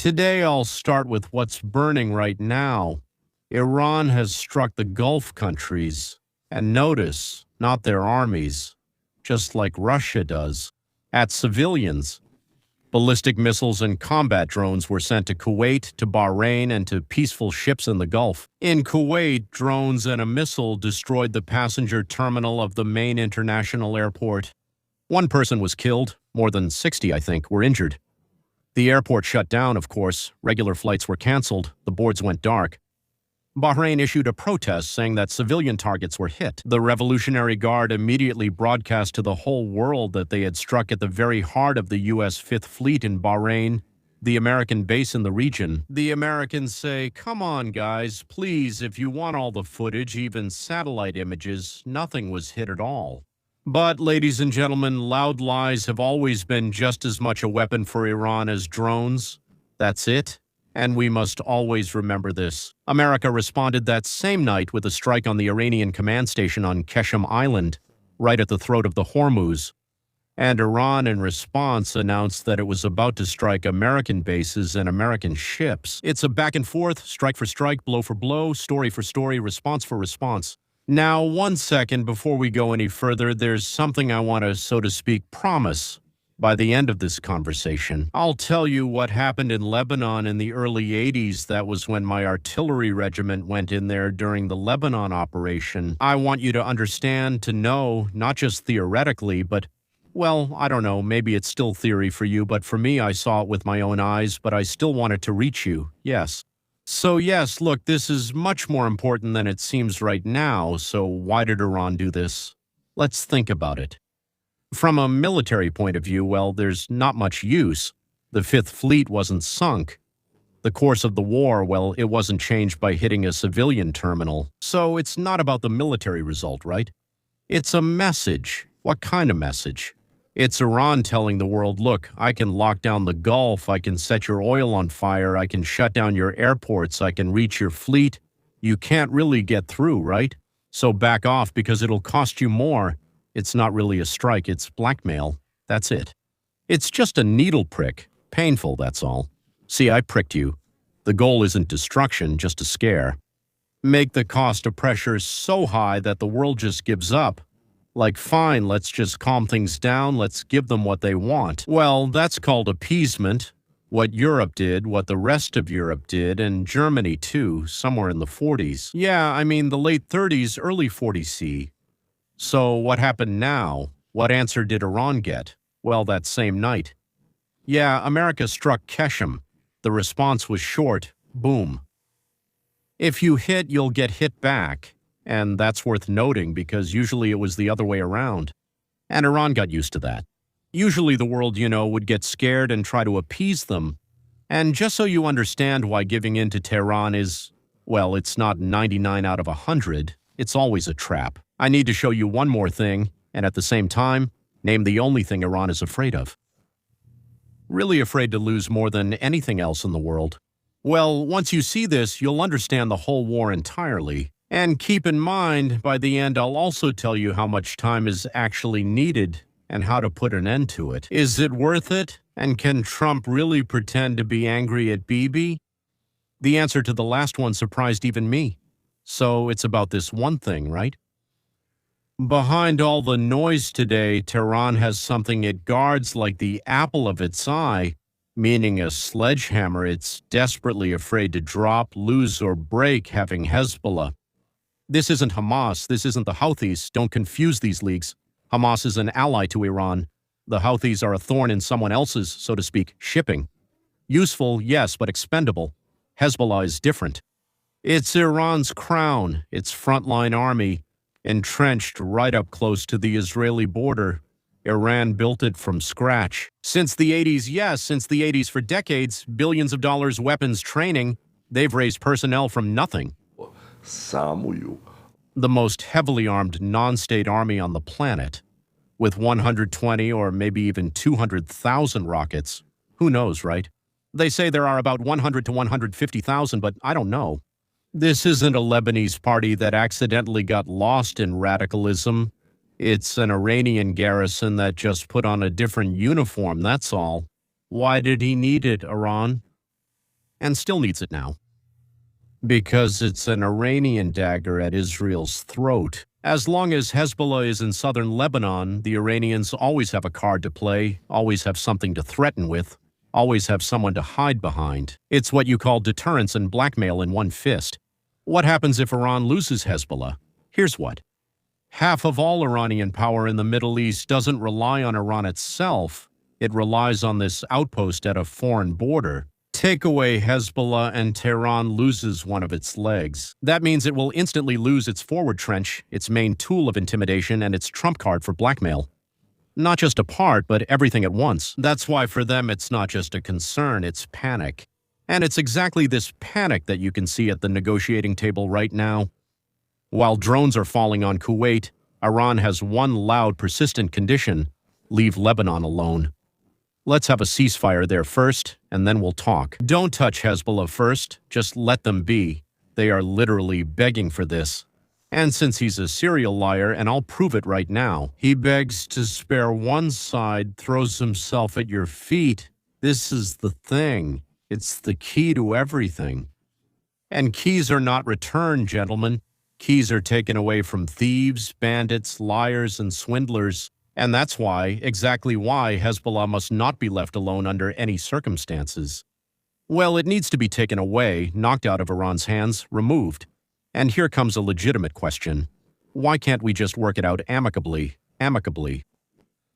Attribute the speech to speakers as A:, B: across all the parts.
A: Today I'll start with what's burning right now. Iran has struck the Gulf countries. And notice, not their armies, just like Russia does, at civilians. Ballistic missiles and combat drones were sent to Kuwait, to Bahrain, and to peaceful ships in the Gulf. In Kuwait, drones and a missile destroyed the passenger terminal of the main international airport. One person was killed, more than 60, I think, were injured. The airport shut down, of course, regular flights were canceled, the boards went dark. Bahrain issued a protest saying that civilian targets were hit. The Revolutionary Guard immediately broadcast to the whole world that they had struck at the very heart of the U.S. Fifth Fleet in Bahrain, the American base in the region. The Americans say, come on guys, please, if you want all the footage, even satellite images, nothing was hit at all. But, ladies and gentlemen, loud lies have always been just as much a weapon for Iran as drones. That's it. And we must always remember this. America responded that same night with a strike on the Iranian command station on Qeshm Island, right at the throat of the Hormuz. And Iran, in response, announced that it was about to strike American bases and American ships. It's a back and forth, strike for strike, blow for blow, story for story, response for response. Now, 1 second before we go any further, there's something I want to, so to speak, promise. By the end of this conversation, I'll tell you what happened in Lebanon in the early 80s. That was when my artillery regiment went in there during the Lebanon operation. I want you to understand, to know, not just theoretically, but, well, I don't know, maybe it's still theory for you, but for me, I saw it with my own eyes, but I still want it to reach you, yes. So yes, look, this is much more important than it seems right now, so why did Iran do this? Let's think about it. From a military point of view, well, there's not much use. The Fifth Fleet wasn't sunk. The course of the war, well, it wasn't changed by hitting a civilian terminal. So it's not about the military result, right? It's a message. What kind of message? It's Iran telling the world, look, I can lock down the Gulf, I can set your oil on fire, I can shut down your airports, I can reach your fleet. You can't really get through, right? So back off because it'll cost you more. It's not really a strike, it's blackmail. That's it. It's just a needle prick. Painful, that's all. See, I pricked you. The goal isn't destruction, just a scare. Make the cost of pressure so high that the world just gives up. Like, fine, let's just calm things down, let's give them what they want. Well, that's called appeasement. What Europe did, what the rest of Europe did, and Germany too, somewhere in the 40s. Yeah, I mean the late 30s, early 40s. So what happened now? What answer did Iran get? Well, that same night. Yeah, America struck Qeshm. The response was short, boom. If you hit, you'll get hit back. And that's worth noting because usually it was the other way around. And Iran got used to that. Usually the world, would get scared and try to appease them. And just so you understand why giving in to Tehran is, well, it's not 99 out of 100, it's always a trap. I need to show you one more thing, and at the same time, name the only thing Iran is afraid of. Really afraid to lose more than anything else in the world. Well, once you see this, you'll understand the whole war entirely. And keep in mind, by the end, I'll also tell you how much time is actually needed and how to put an end to it. Is it worth it? And can Trump really pretend to be angry at Bibi? The answer to the last one surprised even me. So it's about this one thing, right? Behind all the noise today, Tehran has something it guards like the apple of its eye, meaning a sledgehammer it's desperately afraid to drop, lose, or break, having Hezbollah. This isn't Hamas, this isn't the Houthis, don't confuse these leagues. Hamas is an ally to Iran. The Houthis are a thorn in someone else's, so to speak, shipping. Useful, yes, but expendable. Hezbollah is different. It's Iran's crown, its frontline army, entrenched right up close to the Israeli border. Iran built it from scratch. Since the 80s, yes, since the 80s for decades, billions of dollars weapons training, they've raised personnel from nothing. The most heavily armed non-state army on the planet, with 120 or maybe even 200,000 rockets. Who knows, right? They say there are about 100 to 150,000, but I don't know. This isn't a Lebanese party that accidentally got lost in radicalism. It's an Iranian garrison that just put on a different uniform, that's all. Why did he need it, Iran? and still needs it now. Because it's an Iranian dagger at Israel's throat. As long as Hezbollah is in southern Lebanon, the Iranians always have a card to play, always have something to threaten with, always have someone to hide behind. It's what you call deterrence and blackmail in one fist. What happens if Iran loses Hezbollah? Here's what. Half of all Iranian power in the Middle East doesn't rely on Iran itself. It relies on this outpost at a foreign border. Take away Hezbollah and Tehran loses one of its legs. That means it will instantly lose its forward trench, its main tool of intimidation, and its trump card for blackmail. Not just a part, but everything at once. That's why for them it's not just a concern, it's panic. And it's exactly this panic that you can see at the negotiating table right now. While drones are falling on Kuwait, Iran has one loud, persistent condition: leave Lebanon alone. Let's have a ceasefire there first, and then we'll talk. Don't touch Hezbollah first, just let them be. They are literally begging for this. And since he's a serial liar, and I'll prove it right now, he begs to spare one side, throws himself at your feet. This is the thing. It's the key to everything. And keys are not returned, gentlemen. Keys are taken away from thieves, bandits, liars, and swindlers. And that's why, exactly why, Hezbollah must not be left alone under any circumstances. Well, it needs to be taken away, knocked out of Iran's hands, removed. And here comes a legitimate question. Why can't we just work it out amicably?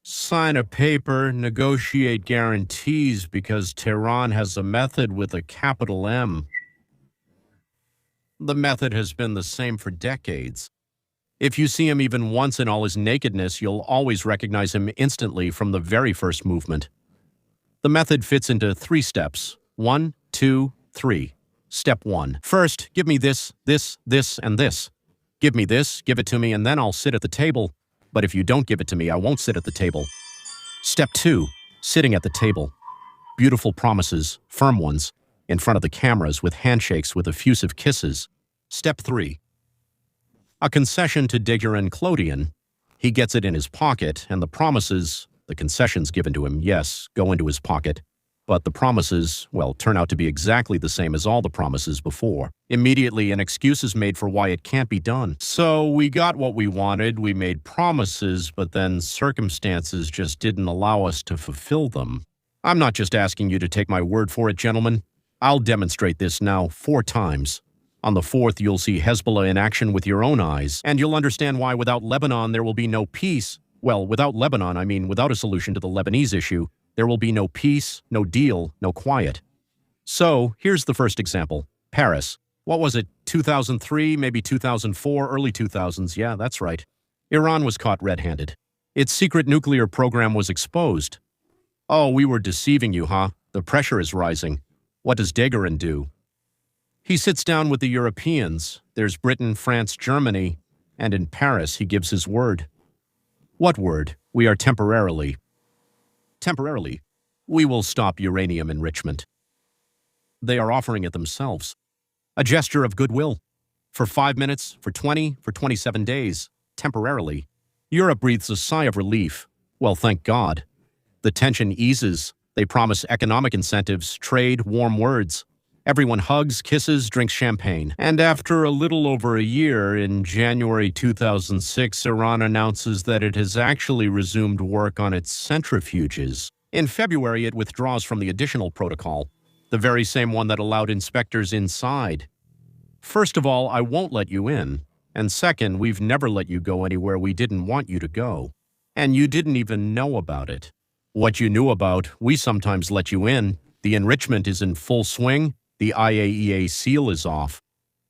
A: Sign a paper, negotiate guarantees because Tehran has a method with a capital M. The method has been the same for decades. If you see him even once in all his nakedness, you'll always recognize him instantly from the very first movement. The method fits into 3 steps. 1, 2, 3. Step 1. First, give me this, and this. Give me this, give it to me, and then I'll sit at the table. But if you don't give it to me, I won't sit at the table. Step 2. Sitting at the table. Beautiful promises, firm ones, in front of the cameras with handshakes with effusive kisses. Step 3. A concession to Digger and Clodion. He gets it in his pocket, and the promises, the concessions given to him, yes, go into his pocket. But the promises, well, turn out to be exactly the same as all the promises before. Immediately, an excuse is made for why it can't be done. So we got what we wanted, we made promises, but then circumstances just didn't allow us to fulfill them. I'm not just asking you to take my word for it, gentlemen. I'll demonstrate this now 4 times. On the 4th, you'll see Hezbollah in action with your own eyes, and you'll understand why without Lebanon there will be no peace. Well, without Lebanon, I mean without a solution to the Lebanese issue, there will be no peace, no deal, no quiet. So, here's the first example. Paris. What was it, 2003, maybe 2004, early 2000s? Yeah, that's right. Iran was caught red-handed. Its secret nuclear program was exposed. Oh, we were deceiving you, huh? The pressure is rising. What does Dagarin do? He sits down with the Europeans. There's Britain, France, Germany, and in Paris he gives his word. What word? We are temporarily, we will stop uranium enrichment. They are offering it themselves. A gesture of goodwill. For 5 minutes, for 20, for 27 days, temporarily. Europe breathes a sigh of relief. Well, thank God. The tension eases. They promise economic incentives, trade, warm words. Everyone hugs, kisses, drinks champagne. And after a little over a year, in January 2006, Iran announces that it has actually resumed work on its centrifuges. In February, it withdraws from the additional protocol, the very same one that allowed inspectors inside. First of all, I won't let you in. And second, we've never let you go anywhere we didn't want you to go. And you didn't even know about it. What you knew about, we sometimes let you in. The enrichment is in full swing. The IAEA seal is off.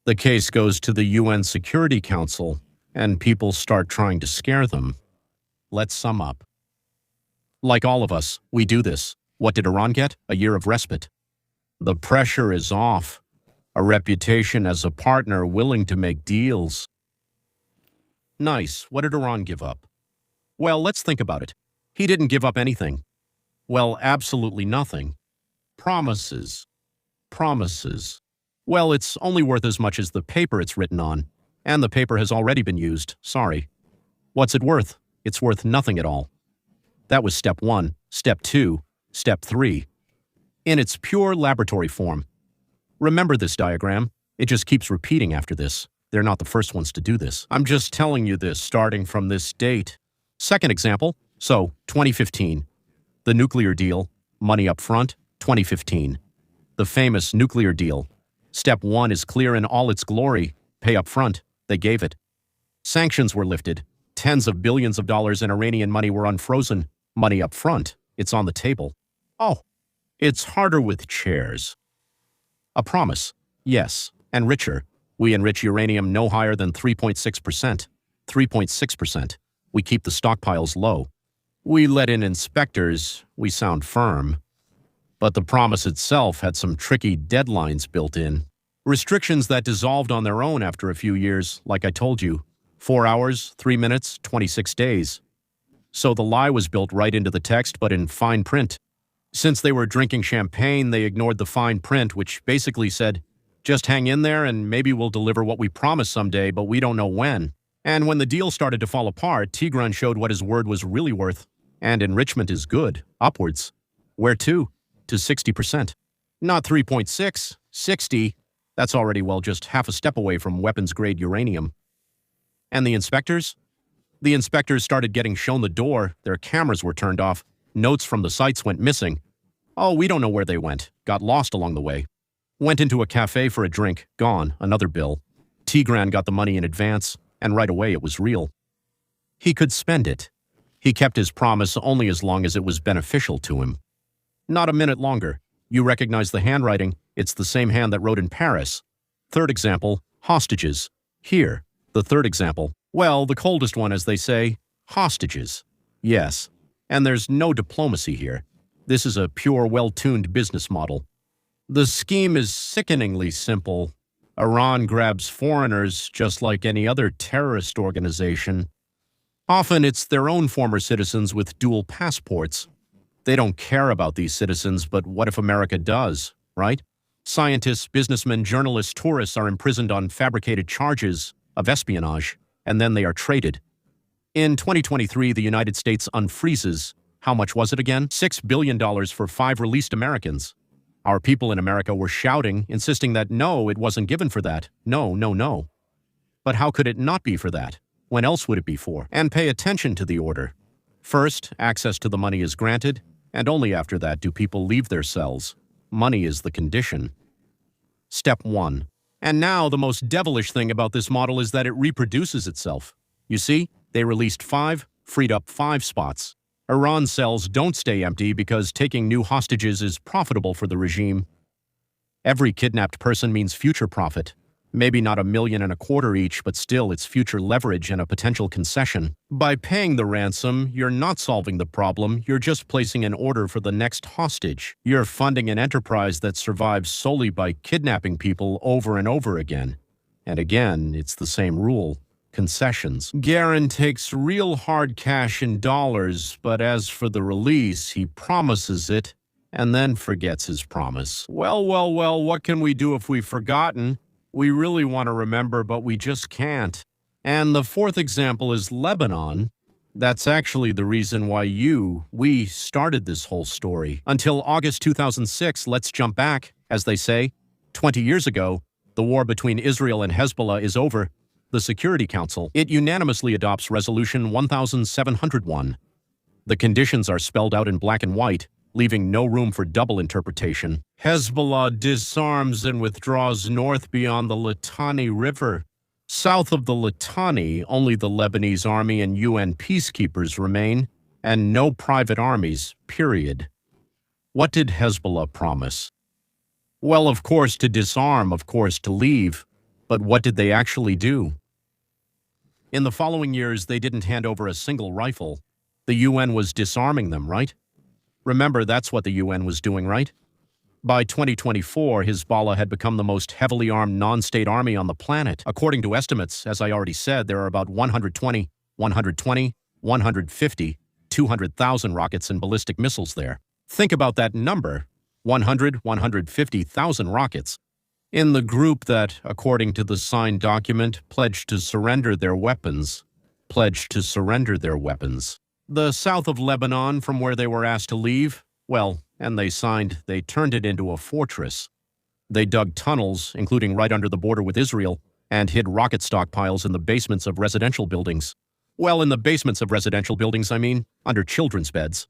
A: The case goes to the UN Security Council, and people start trying to scare them. Let's sum up. Like all of us, we do this. What did Iran get? A year of respite. The pressure is off. A reputation as a partner willing to make deals. Nice. What did Iran give up? Well, let's think about it. He didn't give up anything. Well, absolutely nothing. Promises. Well, it's only worth as much as the paper it's written on, and the paper has already been used, sorry. What's it worth? It's worth nothing at all. That was step 1, step 2, step 3. In its pure laboratory form. Remember this diagram. It just keeps repeating after this. They're not the first ones to do this. I'm just telling you this starting from this date. Second example, so 2015. The nuclear deal, money up front, 2015. The famous nuclear deal. Step 1 is clear in all its glory. Pay up front. They gave it. Sanctions were lifted. Tens of billions of dollars in Iranian money were unfrozen. Money up front. It's on the table. Oh, it's harder with chairs. A promise. Yes, and richer. We enrich uranium no higher than 3.6%. 3.6%. We keep the stockpiles low. We let in inspectors. We sound firm. But the promise itself had some tricky deadlines built in. Restrictions that dissolved on their own after a few years, like I told you. 4 hours, 3 minutes, 26 days. So the lie was built right into the text, but in fine print. Since they were drinking champagne, they ignored the fine print, which basically said, just hang in there and maybe we'll deliver what we promise someday, but we don't know when. And when the deal started to fall apart, Tigran showed what his word was really worth. And enrichment is good, upwards. Where to? To 60%. Not 3.6, 60. That's already, well, just half a step away from weapons-grade uranium. And the inspectors? The inspectors started getting shown the door, their cameras were turned off, notes from the sites went missing. Oh, we don't know where they went, got lost along the way. Went into a cafe for a drink, gone, another bill. Tigran got the money in advance, and right away it was real. He could spend it. He kept his promise only as long as it was beneficial to him. Not a minute longer. You recognize the handwriting, it's the same hand that wrote in Paris. Third example, hostages. Here, the third example. Well, the coldest one, as they say, hostages. Yes, and there's no diplomacy here. This is a pure, well-tuned business model. The scheme is sickeningly simple. Iran grabs foreigners just like any other terrorist organization. Often it's their own former citizens with dual passports. They don't care about these citizens, but what if America does, right? Scientists, businessmen, journalists, tourists are imprisoned on fabricated charges of espionage, and then they are traded. In 2023, the United States unfreezes, how much was it again? $6 billion for 5 released Americans. Our people in America were shouting, insisting that no, it wasn't given for that. No, no, no. But how could it not be for that? When else would it be for? And pay attention to the order. First, access to the money is granted, and only after that do people leave their cells. Money is the condition. Step 1. And now the most devilish thing about this model is that it reproduces itself. You see, they released 5, freed up 5 spots. Iran's cells don't stay empty because taking new hostages is profitable for the regime. Every kidnapped person means future profit. Maybe not $1.25 million each, but still it's future leverage and a potential concession. By paying the ransom, you're not solving the problem, you're just placing an order for the next hostage. You're funding an enterprise that survives solely by kidnapping people over and over again. And again, it's the same rule. Concessions. Garin takes real hard cash in dollars, but as for the release, he promises it and then forgets his promise. Well, what can we do if we've forgotten? We really want to remember, but we just can't. And the fourth example is Lebanon. That's actually the reason why we started this whole story. Until August 2006, let's jump back, as they say. 20 years ago, the war between Israel and Hezbollah is over. The Security Council, it unanimously adopts Resolution 1701. The conditions are spelled out in black and white, leaving no room for double interpretation. Hezbollah disarms and withdraws north beyond the Litani River. South of the Litani, only the Lebanese army and UN peacekeepers remain, and no private armies, period. What did Hezbollah promise? Well, of course, to disarm, of course, to leave. But what did they actually do? In the following years, they didn't hand over a single rifle. The UN was disarming them, right? Remember, that's what the UN was doing, right? By 2024, Hezbollah had become the most heavily armed non-state army on the planet. According to estimates, as I already said, there are about 150, 200,000 rockets and ballistic missiles there. Think about that number, 150,000 rockets. In the group that, according to the signed document, pledged to surrender their weapons. The south of Lebanon, from where they were asked to leave, well, and they turned it into a fortress. They dug tunnels, including right under the border with Israel, and hid rocket stockpiles in the basements of residential buildings. Well, in the basements of residential buildings, I mean, under children's beds.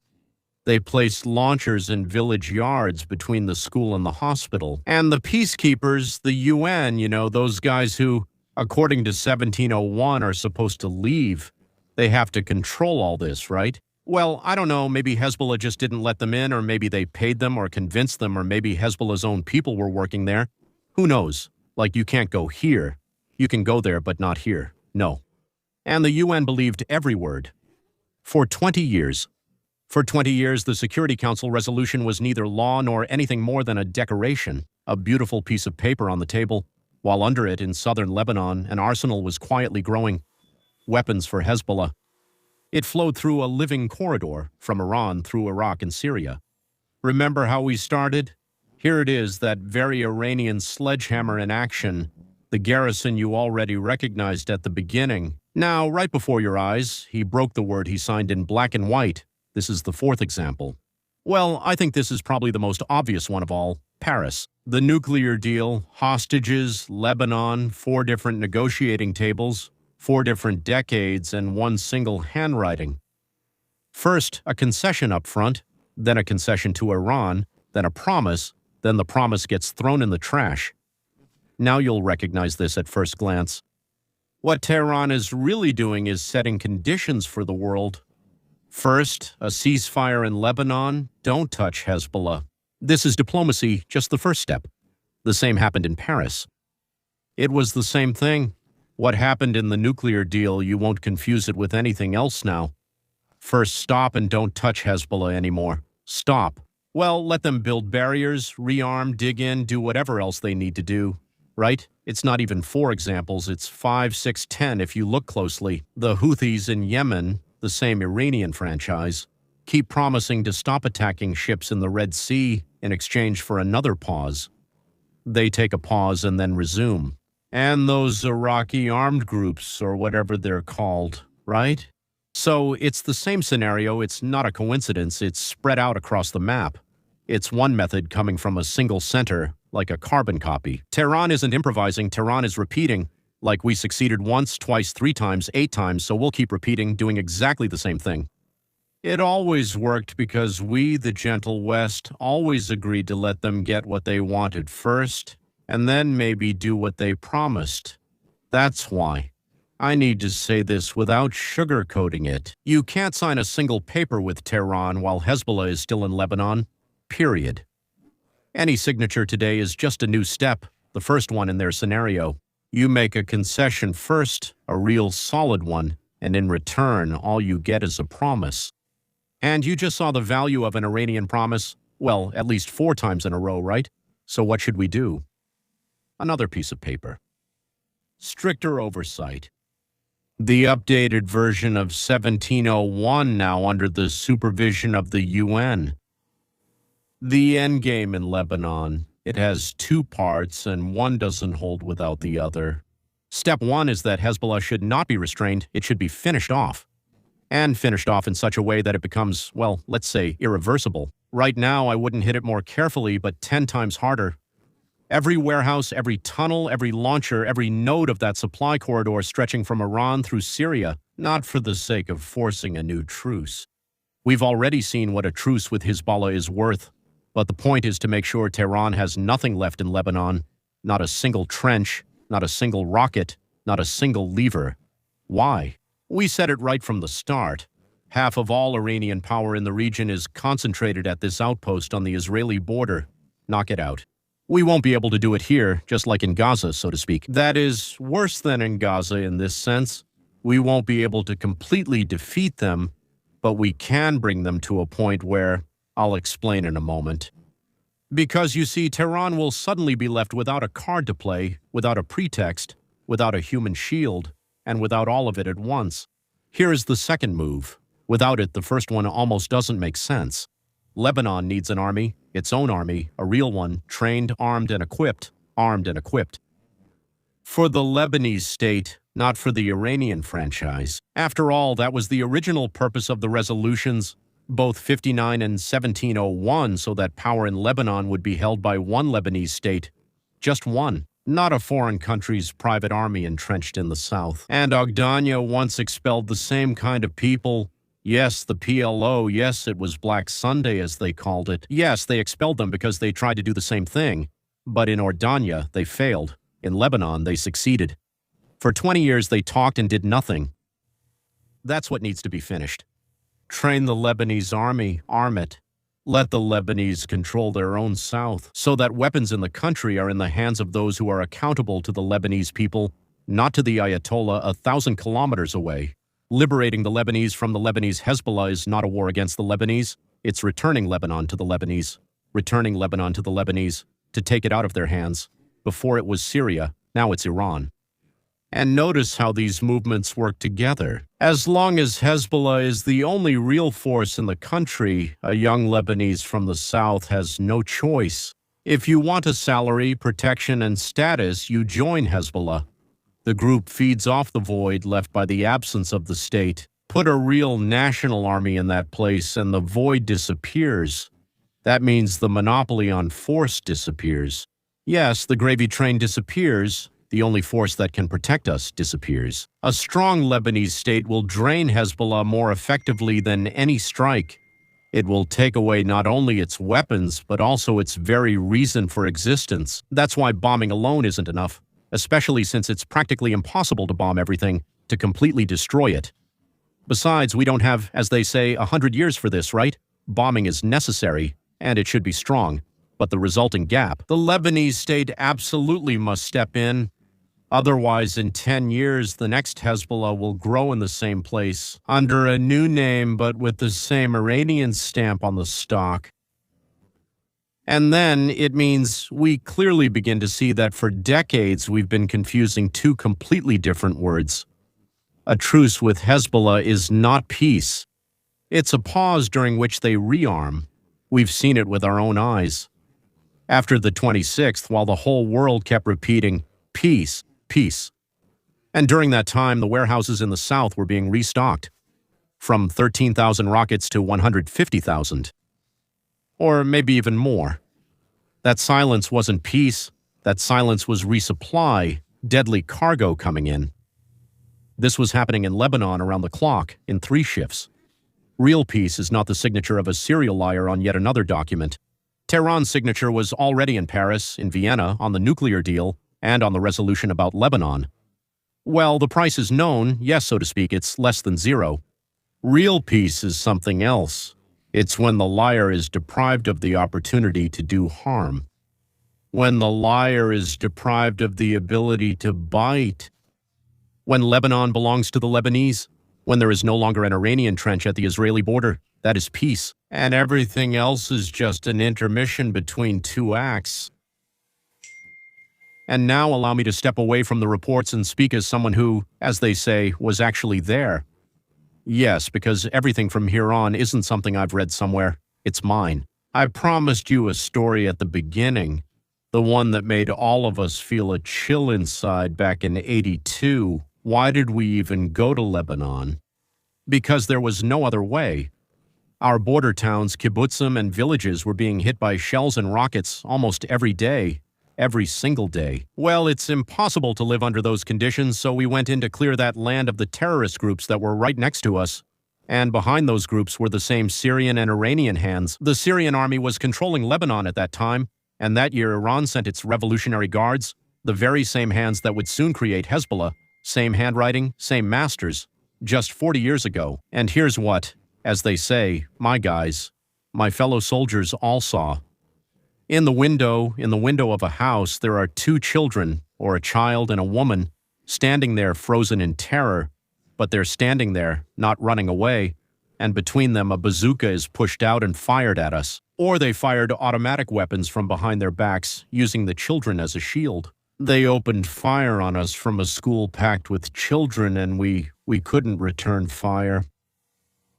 A: They placed launchers in village yards between the school and the hospital. And the peacekeepers, the UN, those guys who, according to 1701, are supposed to leave, they have to control all this, right? Well, I don't know, maybe Hezbollah just didn't let them in, or maybe they paid them or convinced them, or maybe Hezbollah's own people were working there. Who knows? Like, you can't go here. You can go there, but not here. No. And the UN believed every word. For 20 years. For 20 years, the Security Council resolution was neither law nor anything more than a decoration, a beautiful piece of paper on the table, while under it, in southern Lebanon, an arsenal was quietly growing. Weapons for Hezbollah. It flowed through a living corridor from Iran through Iraq and Syria. Remember how we started? Here it is, that very Iranian sledgehammer in action, the garrison you already recognized at the beginning. Now, right before your eyes, he broke the word he signed in black and white. This is the fourth example. Well, I think this is probably the most obvious one of all. Paris. The nuclear deal, hostages, Lebanon, 4 different negotiating tables, 4 different decades, and 1 single handwriting. First, a concession up front, then a concession to Iran, then a promise, then the promise gets thrown in the trash. Now you'll recognize this at first glance. What Tehran is really doing is setting conditions for the world. First, a ceasefire in Lebanon. Don't touch Hezbollah. This is diplomacy, just the first step. The same happened in Paris. It was the same thing. What happened in the nuclear deal, you won't confuse it with anything else now. First, stop and don't touch Hezbollah anymore. Stop. Well, let them build barriers, rearm, dig in, do whatever else they need to do. Right? It's not even 4 examples, it's 5, 6, 10 if you look closely. The Houthis in Yemen, the same Iranian franchise, keep promising to stop attacking ships in the Red Sea in exchange for another pause. They take a pause and then resume. And those Iraqi armed groups, or whatever they're called, right? So it's the same scenario, it's not a coincidence, it's spread out across the map. It's one method coming from a single center, like a carbon copy. Tehran isn't improvising, Tehran is repeating, like we succeeded once, twice, 3 times, 8 times, so we'll keep repeating, doing exactly the same thing. It always worked because we, the gentle West, always agreed to let them get what they wanted first, and then maybe do what they promised. That's why. I need to say this without sugarcoating it. You can't sign a single paper with Tehran while Hezbollah is still in Lebanon. Period. Any signature today is just a new step, the first one in their scenario. You make a concession first, a real solid one, and in return, all you get is a promise. And you just saw the value of an Iranian promise, well, at least 4 times in a row, right? So what should we do? Another piece of paper. Stricter oversight. The updated version of 1701 now under the supervision of the UN. The endgame in Lebanon. It has 2 parts, and one doesn't hold without the other. Step 1 is that Hezbollah should not be restrained, it should be finished off. And finished off in such a way that it becomes, well, let's say, irreversible. Right now, I wouldn't hit it more carefully, but 10 times harder. Every warehouse, every tunnel, every launcher, every node of that supply corridor stretching from Iran through Syria, not for the sake of forcing a new truce. We've already seen what a truce with Hezbollah is worth, but the point is to make sure Tehran has nothing left in Lebanon, not a single trench, not a single rocket, not a single lever. Why? We said it right from the start. Half of all Iranian power in the region is concentrated at this outpost on the Israeli border. Knock it out. We won't be able to do it here, just like in Gaza, so to speak. That is worse than in Gaza in this sense. We won't be able to completely defeat them, but we can bring them to a point where, I'll explain in a moment. Because you see, Tehran will suddenly be left without a card to play, without a pretext, without a human shield, and without all of it at once. Here is the second move. Without it, the first one almost doesn't make sense. Lebanon needs an army, its own army, a real one, trained, armed, and equipped. For the Lebanese state, not for the Iranian franchise. After all, that was the original purpose of the resolutions, both 59 and 1701, so that power in Lebanon would be held by one Lebanese state, Just one. Not a foreign country's private army entrenched in the south. And Ogdanya once expelled the same kind of people. Yes, the PLO, yes, it was Black Sunday as they called it. Yes, they expelled them because they tried to do the same thing. But in Ordanya, they failed. In Lebanon, they succeeded. For 20 years, they talked and did nothing. That's what needs to be finished. Train the Lebanese army, arm it. Let the Lebanese control their own south, so that weapons in the country are in the hands of those who are accountable to the Lebanese people, not to the Ayatollah 1,000 kilometers away. Liberating the Lebanese from the Lebanese Hezbollah is not a war against the Lebanese. It's returning Lebanon to the Lebanese. Returning Lebanon to the Lebanese, to take it out of their hands. Before it was Syria, now it's Iran. And notice how these movements work together. As long as Hezbollah is the only real force in the country, a young Lebanese from the south has no choice. If you want a salary, protection, and status, you join Hezbollah. The group feeds off the void left by the absence of the state. Put a real national army in that place and the void disappears. That means the monopoly on force disappears. Yes, the gravy train disappears. The only force that can protect us disappears. A strong Lebanese state will drain Hezbollah more effectively than any strike. It will take away not only its weapons, but also its very reason for existence. That's why bombing alone isn't enough, especially since it's practically impossible to bomb everything, to completely destroy it. Besides, we don't have, as they say, 100 years for this, right? Bombing is necessary, and it should be strong. But the resulting gap, the Lebanese state absolutely must step in. Otherwise, in 10 years, the next Hezbollah will grow in the same place, under a new name but with the same Iranian stamp on the stock. And then it means we clearly begin to see that for decades we've been confusing two completely different words. A truce with Hezbollah is not peace. It's a pause during which they rearm. We've seen it with our own eyes. After the 26th, while the whole world kept repeating, peace, peace. And during that time, the warehouses in the south were being restocked, from 13,000 rockets to 150,000. Or maybe even more. That silence wasn't peace, that silence was resupply, deadly cargo coming in. This was happening in Lebanon around the clock, in 3 shifts. Real peace is not the signature of a serial liar on yet another document. Tehran's signature was already in Paris, in Vienna, on the nuclear deal, and on the resolution about Lebanon. Well, the price is known, yes, so to speak, it's less than zero. Real peace is something else. It's when the liar is deprived of the opportunity to do harm. When the liar is deprived of the ability to bite. When Lebanon belongs to the Lebanese. When there is no longer an Iranian trench at the Israeli border. That is peace. And everything else is just an intermission between two acts. And now allow me to step away from the reports and speak as someone who, as they say, was actually there. Yes, because everything from here on isn't something I've read somewhere. It's mine. I promised you a story at the beginning. The one that made all of us feel a chill inside back in '82. Why did we even go to Lebanon? Because there was no other way. Our border towns, kibbutzim, and villages were being hit by shells and rockets almost every day. Every single day. Well, it's impossible to live under those conditions, so we went in to clear that land of the terrorist groups that were right next to us. And behind those groups were the same Syrian and Iranian hands. The Syrian army was controlling Lebanon at that time, and that year Iran sent its revolutionary guards, the very same hands that would soon create Hezbollah, same handwriting, same masters, just 40 years ago. And here's what, as they say, my guys, my fellow soldiers all saw. In the window of a house, there are 2 children, or a child and a woman, standing there frozen in terror, but they're standing there, not running away, and between them a bazooka is pushed out and fired at us. Or they fired automatic weapons from behind their backs, using the children as a shield. They opened fire on us from a school packed with children, and we couldn't return fire.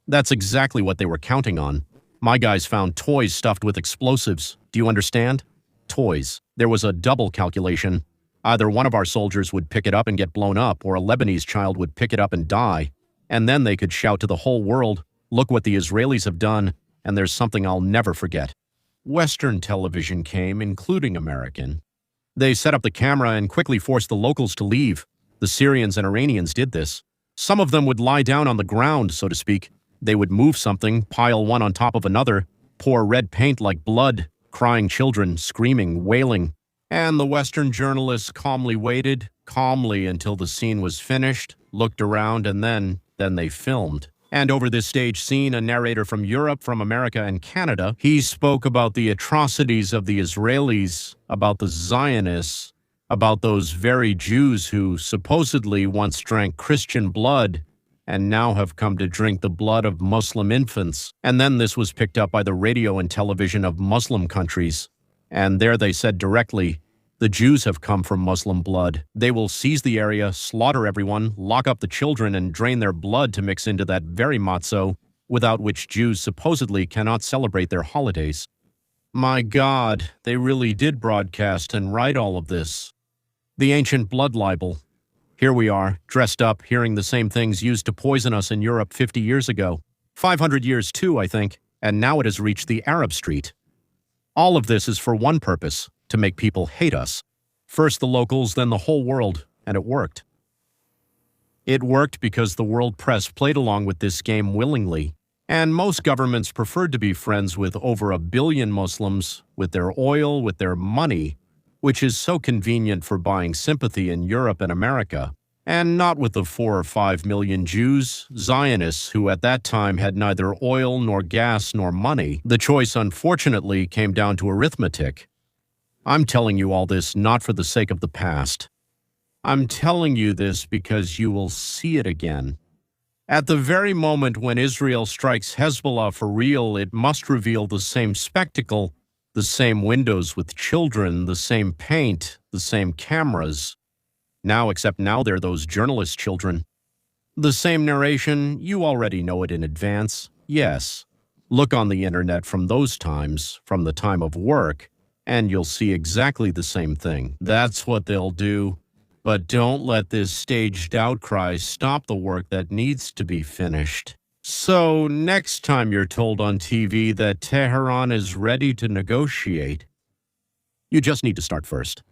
A: That's exactly what they were counting on. My guys found toys stuffed with explosives. Do you understand? Toys. There was a double calculation. Either one of our soldiers would pick it up and get blown up, or a Lebanese child would pick it up and die. And then they could shout to the whole world, look what the Israelis have done, and there's something I'll never forget. Western television came, including American. They set up the camera and quickly forced the locals to leave. The Syrians and Iranians did this. Some of them would lie down on the ground, so to speak. They would move something, pile one on top of another, pour red paint like blood, crying children, screaming, wailing. And the Western journalists calmly waited, calmly until the scene was finished, looked around, and then they filmed. And over this stage scene, a narrator from Europe, from America, and Canada, he spoke about the atrocities of the Israelis, about the Zionists, about those very Jews who supposedly once drank Christian blood and now have come to drink the blood of Muslim infants. And then this was picked up by the radio and television of Muslim countries. And there they said directly, the Jews have come from Muslim blood. They will seize the area, slaughter everyone, lock up the children, and drain their blood to mix into that very matzo, without which Jews supposedly cannot celebrate their holidays. My God, they really did broadcast and write all of this. The ancient blood libel. Here we are, dressed up, hearing the same things used to poison us in Europe 50 years ago. 500 years too, I think, and now it has reached the Arab street. All of this is for one purpose, to make people hate us. First the locals, then the whole world, and it worked. It worked because the world press played along with this game willingly, and most governments preferred to be friends with over 1 billion Muslims, with their oil, with their money, which is so convenient for buying sympathy in Europe and America, and not with the 4 or 5 million Jews, Zionists, who at that time had neither oil nor gas nor money. The choice, unfortunately, came down to arithmetic. I'm telling you all this not for the sake of the past. I'm telling you this because you will see it again. At the very moment when Israel strikes Hezbollah for real, it must reveal the same spectacle, the same windows with children, the same paint, the same cameras. Except now they're those journalist children. The same narration, you already know it in advance. Yes, look on the internet from those times, from the time of work, and you'll see exactly the same thing. That's what they'll do. But don't let this staged outcry stop the work that needs to be finished. So next time you're told on TV that Tehran is ready to negotiate, you just need to start first.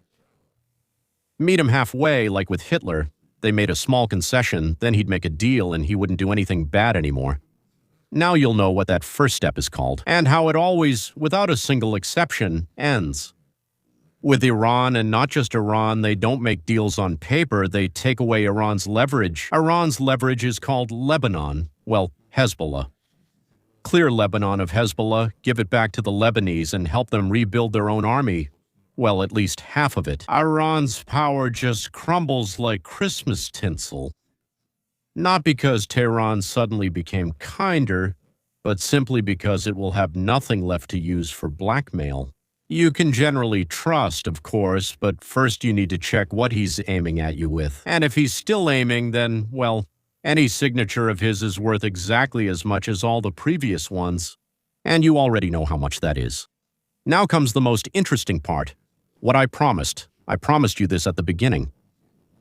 A: Meet him halfway, like with Hitler. They made a small concession, then he'd make a deal and he wouldn't do anything bad anymore. Now you'll know what that first step is called, and how it always, without a single exception, ends. With Iran, and not just Iran, they don't make deals on paper, they take away Iran's leverage. Iran's leverage is called Lebanon, well, Hezbollah. Clear Lebanon of Hezbollah, give it back to the Lebanese and help them rebuild their own army. Well, at least half of it. Iran's power just crumbles like Christmas tinsel. Not because Tehran suddenly became kinder, but simply because it will have nothing left to use for blackmail. You can generally trust, of course, but first you need to check what he's aiming at you with. And if he's still aiming, then, well, any signature of his is worth exactly as much as all the previous ones. And you already know how much that is. Now comes the most interesting part. What I promised. I promised you this at the beginning.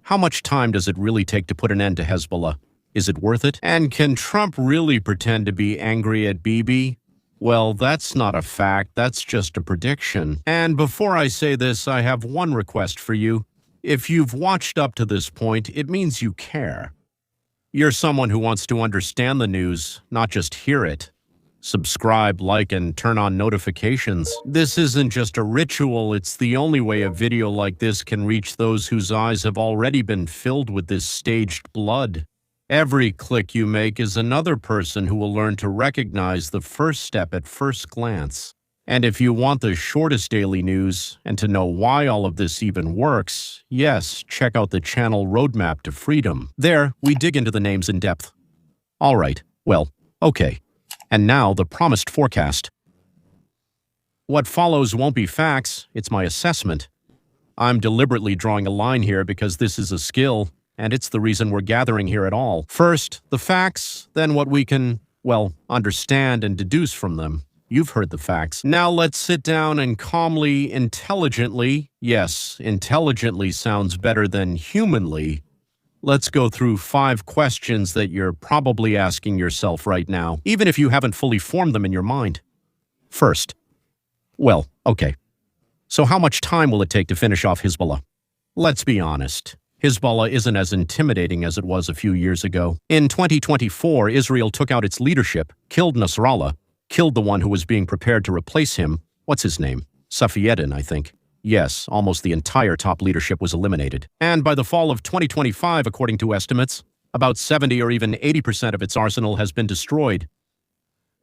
A: How much time does it really take to put an end to Hezbollah? Is it worth it? And can Trump really pretend to be angry at Bibi? Well, that's not a fact, that's just a prediction. And before I say this, I have one request for you. If you've watched up to this point, it means you care. You're someone who wants to understand the news, not just hear it. Subscribe, like, and turn on notifications. This isn't just a ritual, it's the only way a video like this can reach those whose eyes have already been filled with this staged blood. Every click you make is another person who will learn to recognize the first step at first glance. And if you want the shortest daily news and to know why all of this even works, yes, check out the channel Roadmap to Freedom. There, we dig into the names in depth. All right, well, okay. And now the promised forecast. What follows won't be facts, it's my assessment. I'm deliberately drawing a line here because this is a skill, and it's the reason we're gathering here at all. First, the facts, then what we can, well, understand and deduce from them. You've heard the facts. Now let's sit down and calmly, intelligently, yes, intelligently sounds better than humanly, let's go through 5 questions that you're probably asking yourself right now, even if you haven't fully formed them in your mind. First, well, okay. So how much time will it take to finish off Hezbollah? Let's be honest. Hezbollah isn't as intimidating as it was a few years ago. In 2024, Israel took out its leadership, killed Nasrallah, killed the one who was being prepared to replace him. What's his name? Safieddin, I think. Yes, almost the entire top leadership was eliminated. And by the fall of 2025, according to estimates, about 70 or even 80% of its arsenal has been destroyed.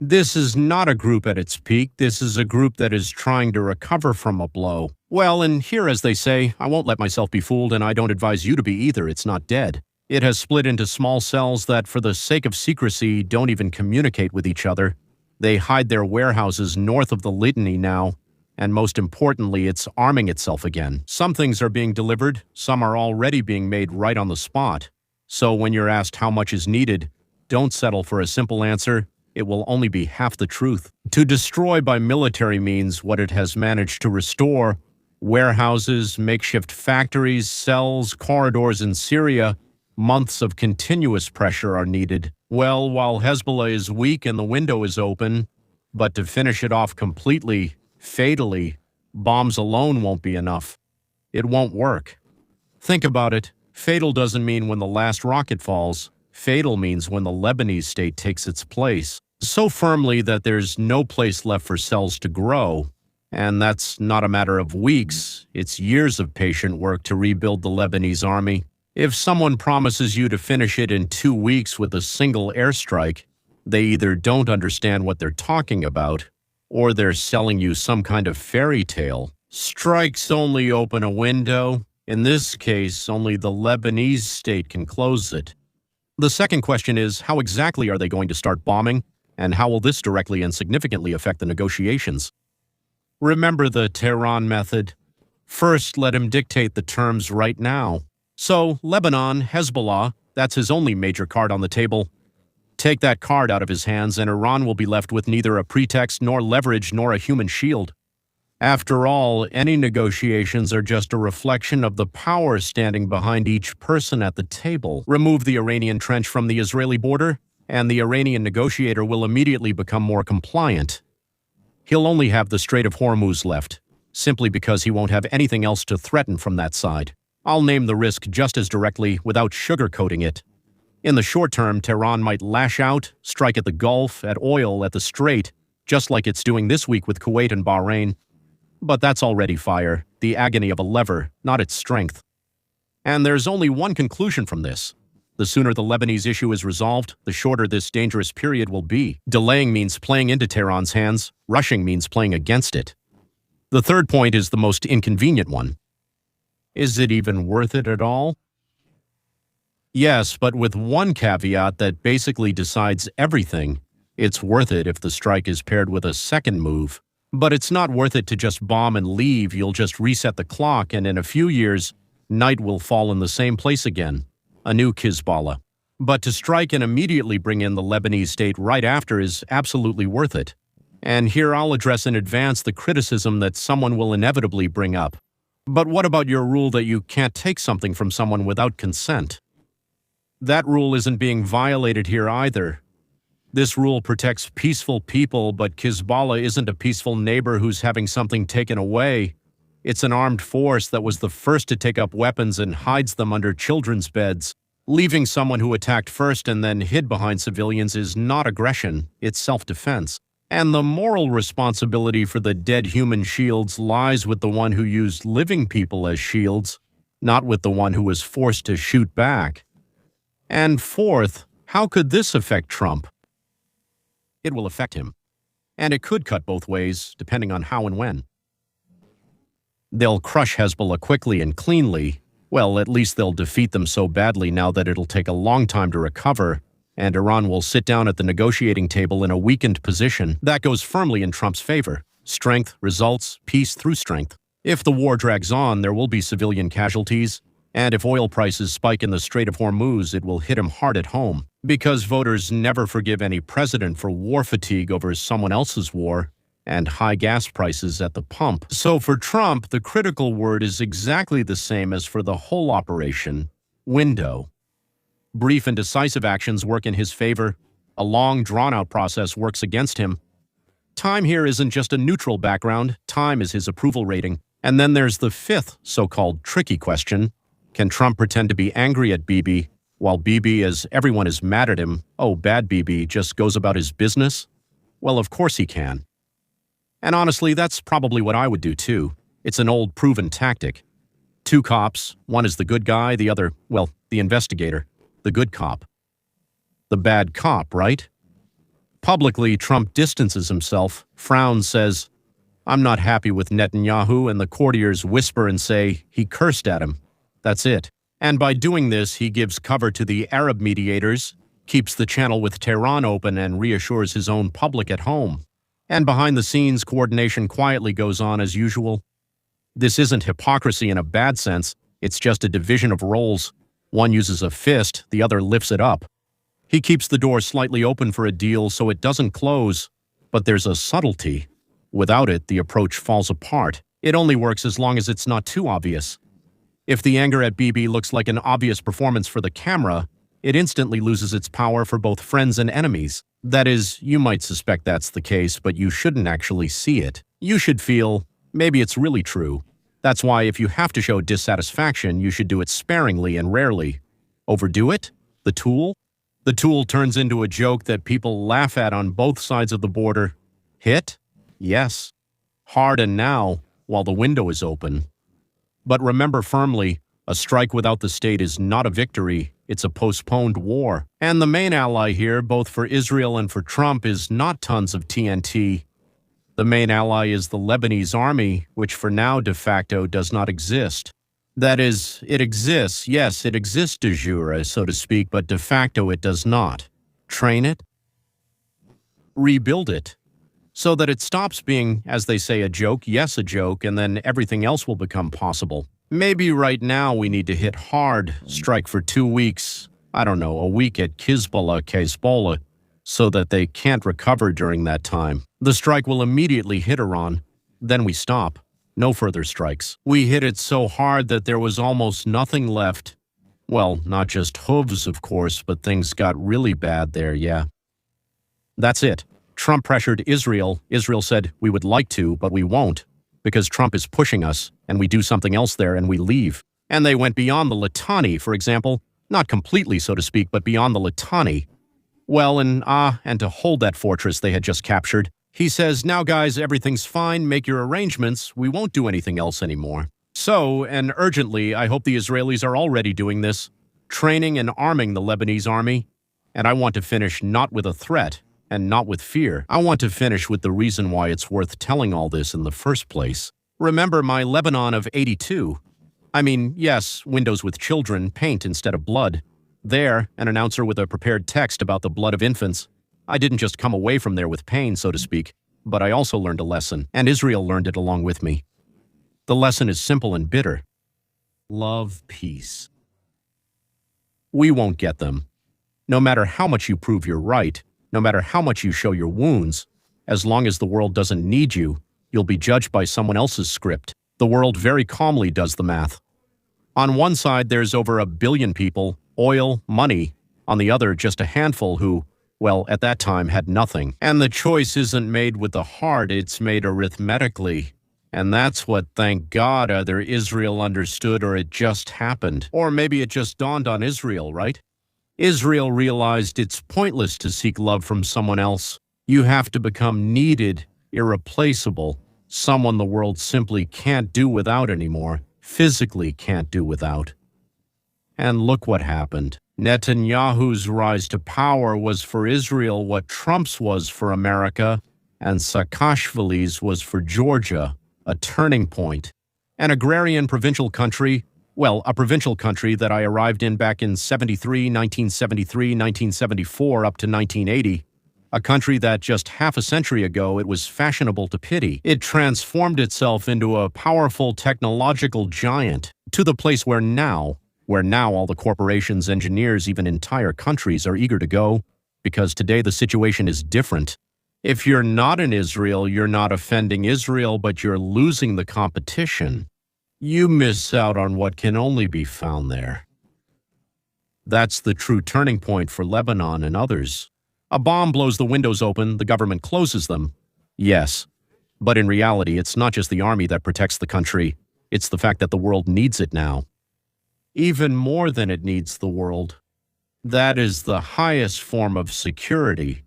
A: This is not a group at its peak. This is a group that is trying to recover from a blow. Well, and here, as they say, I won't let myself be fooled, and I don't advise you to be either. It's not dead. It has split into small cells that, for the sake of secrecy, don't even communicate with each other. They hide their warehouses north of the Litany now, and most importantly, it's arming itself again. Some things are being delivered, some are already being made right on the spot. So when you're asked how much is needed, don't settle for a simple answer. It will only be half the truth. To destroy by military means what it has managed to restore, warehouses, makeshift factories, cells, corridors in Syria, months of continuous pressure are needed. Well, while Hezbollah is weak and the window is open, but to finish it off completely, fatally, bombs alone won't be enough. It won't work. Think about it. Fatal doesn't mean when the last rocket falls. Fatal means when the Lebanese state takes its place, so firmly that there's no place left for cells to grow. And that's not a matter of weeks, it's years of patient work to rebuild the Lebanese army. If someone promises you to finish it in 2 weeks with a single airstrike, they either don't understand what they're talking about, or they're selling you some kind of fairy tale. Strikes only open a window. In this case, only the Lebanese state can close it. The second question is, how exactly are they going to start bombing, and how will this directly and significantly affect the negotiations? Remember the Tehran method. First, let him dictate the terms right now. So, Lebanon, Hezbollah, that's his only major card on the table. Take that card out of his hands and Iran will be left with neither a pretext nor leverage nor a human shield. After all, any negotiations are just a reflection of the power standing behind each person at the table. Remove the Iranian trench from the Israeli border, and the Iranian negotiator will immediately become more compliant. He'll only have the Strait of Hormuz left, simply because he won't have anything else to threaten from that side. I'll name the risk just as directly without sugarcoating it. In the short term, Tehran might lash out, strike at the Gulf, at oil, at the Strait, just like it's doing this week with Kuwait and Bahrain. But that's already fire, the agony of a lever, not its strength. And there's only one conclusion from this. The sooner the Lebanese issue is resolved, the shorter this dangerous period will be. Delaying means playing into Tehran's hands, rushing means playing against it. The third point is the most inconvenient one. Is it even worth it at all? Yes, but with one caveat that basically decides everything. It's worth it if the strike is paired with a second move. But it's not worth it to just bomb and leave. You'll just reset the clock, and in a few years, night will fall in the same place again. A new Hezbollah. But to strike and immediately bring in the Lebanese state right after is absolutely worth it. And here I'll address in advance the criticism that someone will inevitably bring up. But what about your rule that you can't take something from someone without consent? That rule isn't being violated here either. This rule protects peaceful people, but Hezbollah isn't a peaceful neighbor who's having something taken away. It's an armed force that was the first to take up weapons and hides them under children's beds. Leaving someone who attacked first and then hid behind civilians is not aggression, it's self-defense. And the moral responsibility for the dead human shields lies with the one who used living people as shields, not with the one who was forced to shoot back. And fourth, how could this affect Trump? It will affect him. And it could cut both ways, depending on how and when. They'll crush Hezbollah quickly and cleanly. Well, at least they'll defeat them so badly now that it'll take a long time to recover, and Iran will sit down at the negotiating table in a weakened position. That goes firmly in Trump's favor. Strength, results, peace through strength. If the war drags on, there will be civilian casualties, and if oil prices spike in the Strait of Hormuz, it will hit him hard at home. Because voters never forgive any president for war fatigue over someone else's war, and high gas prices at the pump. So for Trump, the critical word is exactly the same as for the whole operation: window. Brief and decisive actions work in his favor. A long, drawn-out process works against him. Time here isn't just a neutral background. Time is his approval rating. And then there's the fifth so-called tricky question. Can Trump pretend to be angry at Bibi while Bibi, as everyone is mad at him, oh, bad Bibi, just goes about his business? Well, of course he can. And honestly, that's probably what I would do too. It's an old proven tactic. Two cops, one is the good guy, the other, well, the investigator, the good cop. The bad cop, right? Publicly, Trump distances himself, frowns, says, "I'm not happy with Netanyahu," and the courtiers whisper and say he cursed at him. That's it. And by doing this, he gives cover to the Arab mediators, keeps the channel with Tehran open, and reassures his own public at home. And behind the scenes, coordination quietly goes on as usual. This isn't hypocrisy in a bad sense, it's just a division of roles. One uses a fist, the other lifts it up. He keeps the door slightly open for a deal so it doesn't close, but there's a subtlety. Without it, the approach falls apart. It only works as long as it's not too obvious. If the anger at Bibi looks like an obvious performance for the camera, it instantly loses its power for both friends and enemies. That is, you might suspect that's the case, but you shouldn't actually see it. You should feel, maybe it's really true. That's why if you have to show dissatisfaction, you should do it sparingly and rarely. Overdo it? The tool? The tool turns into a joke that people laugh at on both sides of the border. Hit? Yes. Hard and now, while the window is open. But remember firmly, a strike without the state is not a victory, it's a postponed war. And the main ally here, both for Israel and for Trump, is not tons of TNT. The main ally is the Lebanese army, which for now de facto does not exist. That is, it exists, yes, it exists de jure, so to speak, but de facto it does not. Train it? Rebuild it. So that it stops being, as they say, a joke, yes, a joke, and then everything else will become possible. Maybe right now we need to hit hard, strike for 2 weeks, I don't know, a week at Hezbollah, so that they can't recover during that time. The strike will immediately hit Iran, then we stop. No further strikes. We hit it so hard that there was almost nothing left. Well, not just hooves, of course, but things got really bad there, yeah. That's it. Trump pressured Israel. Israel said, we would like to, but we won't, because Trump is pushing us, and we do something else there and we leave. And they went beyond the Litani, for example. Not completely, so to speak, but beyond the Litani. Well, and to hold that fortress they had just captured. He says, now guys, everything's fine, make your arrangements, we won't do anything else anymore. So, and urgently, I hope the Israelis are already doing this, training and arming the Lebanese army. And I want to finish not with a threat, and not with fear. I want to finish with the reason why it's worth telling all this in the first place. Remember my Lebanon of '82? I mean, yes, windows with children, paint instead of blood. There, an announcer with a prepared text about the blood of infants. I didn't just come away from there with pain, so to speak, but I also learned a lesson, and Israel learned it along with me. The lesson is simple and bitter. Love peace. We won't get them. No matter how much you prove you're right, no matter how much you show your wounds, as long as the world doesn't need you, you'll be judged by someone else's script. The world very calmly does the math. On one side, there's over 1 billion people, oil, money. On the other, just a handful who, well, at that time, had nothing. And the choice isn't made with the heart, it's made arithmetically. And that's what, thank God, either Israel understood or it just happened. Or maybe it just dawned on Israel, right? Israel realized it's pointless to seek love from someone else. You have to become needed, irreplaceable, someone the world simply can't do without anymore, physically can't do without. And look what happened. Netanyahu's rise to power was for Israel what Trump's was for America, and Saakashvili's was for Georgia, a turning point. An agrarian provincial country, well, a provincial country that I arrived in back in 1973, 1974, up to 1980. A country that just half a century ago it was fashionable to pity. It transformed itself into a powerful technological giant, to the place where now all the corporations, engineers, even entire countries are eager to go, because today the situation is different. If you're not in Israel, you're not offending Israel, but you're losing the competition. You miss out on what can only be found there. That's the true turning point for Lebanon and others. A bomb blows the windows open, the government closes them. Yes, But in reality, it's not just the army that protects the country. It's the fact that the world needs it now. Even more than it needs the world. That is the highest form of security.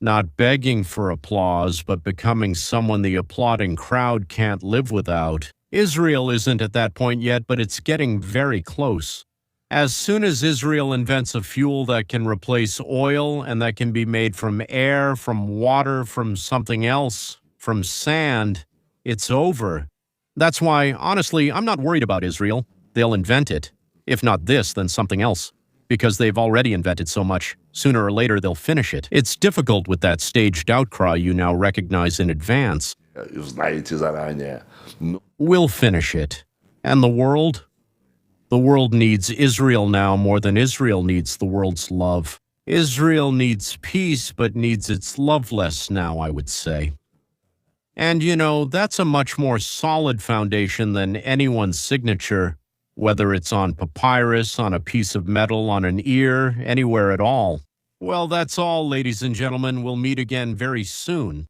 A: Not begging for applause, but becoming someone the applauding crowd can't live without. Israel isn't at that point yet, but it's getting very close. As soon as Israel invents a fuel that can replace oil and that can be made from air, from water, from something else, from sand, it's over. That's why, honestly, I'm not worried about Israel. They'll invent it. If not this, then something else. Because they've already invented so much. Sooner or later, they'll finish it. It's difficult with that staged outcry you now recognize in advance. We'll finish it. And the world? The world needs Israel now more than Israel needs the world's love. Israel needs peace, but needs its love less now, I would say. And you know, that's a much more solid foundation than anyone's signature, whether it's on papyrus, on a piece of metal, on an ear, anywhere at all. Well, that's all, ladies and gentlemen. We'll meet again very soon.